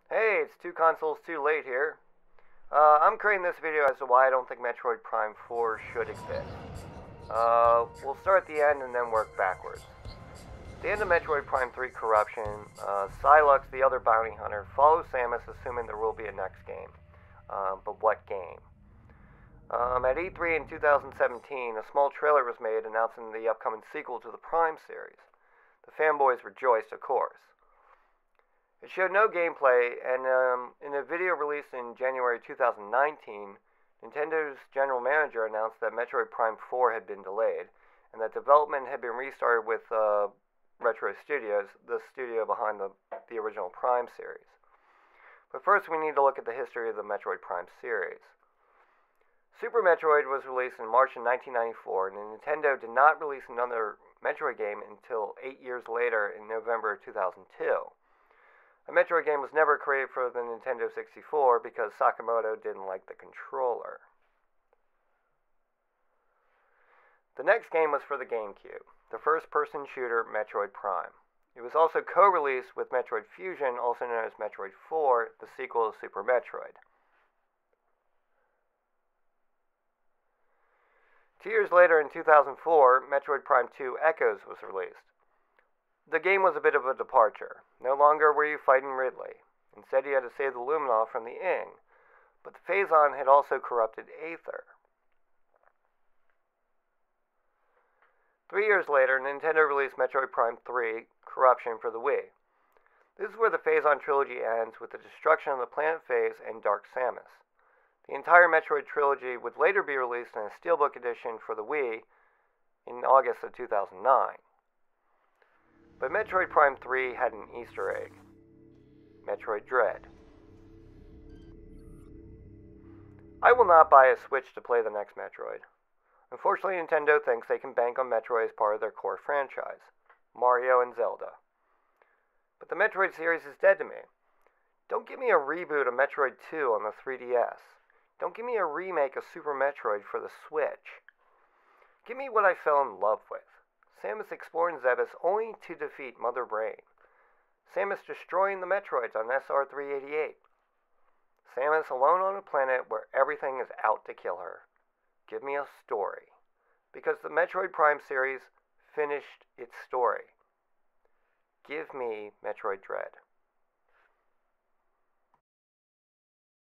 Hey, it's two consoles too late here. I'm creating this video as to why I don't think Metroid Prime 4 should exist. We'll start at the end and then work backwards. At the end of Metroid Prime 3 Corruption, Psylux, the other bounty hunter, follows Samus assuming there will be a next game. But what game? At E3 in 2017, a small trailer was made announcing the upcoming sequel to the Prime series. The fanboys rejoiced, of course. It showed no gameplay, and in a video released in January 2019, Nintendo's general manager announced that Metroid Prime 4 had been delayed, and that development had been restarted with Retro Studios, the studio behind the original Prime series. But first we need to look at the history of the Metroid Prime series. Super Metroid was released in March of 1994, and Nintendo did not release another Metroid game until 8 years later in November of 2002. A Metroid game was never created for the Nintendo 64 because Sakamoto didn't like the controller. The next game was for the GameCube, the first-person shooter Metroid Prime. It was also co-released with Metroid Fusion, also known as Metroid 4, the sequel to Super Metroid. 2 years later, in 2004, Metroid Prime 2 Echoes was released. The game was a bit of a departure. No longer were you fighting Ridley. Instead, you had to save the Lumina from the Ing. But the Phazon had also corrupted Aether. 3 years later, Nintendo released Metroid Prime 3 Corruption for the Wii. This is where the Phazon trilogy ends with the destruction of the planet Phase and Dark Samus. The entire Metroid trilogy would later be released in a Steelbook edition for the Wii in August of 2009. But Metroid Prime 3 had an Easter egg. Metroid Dread. I will not buy a Switch to play the next Metroid. Unfortunately, Nintendo thinks they can bank on Metroid as part of their core franchise, Mario and Zelda. But the Metroid series is dead to me. Don't give me a reboot of Metroid 2 on the 3DS. Don't give me a remake of Super Metroid for the Switch. Give me what I fell in love with. Samus exploring Zebes only to defeat Mother Brain. Samus destroying the Metroids on SR-388. Samus alone on a planet where everything is out to kill her. Give me a story. Because the Metroid Prime series finished its story. Give me Metroid Dread.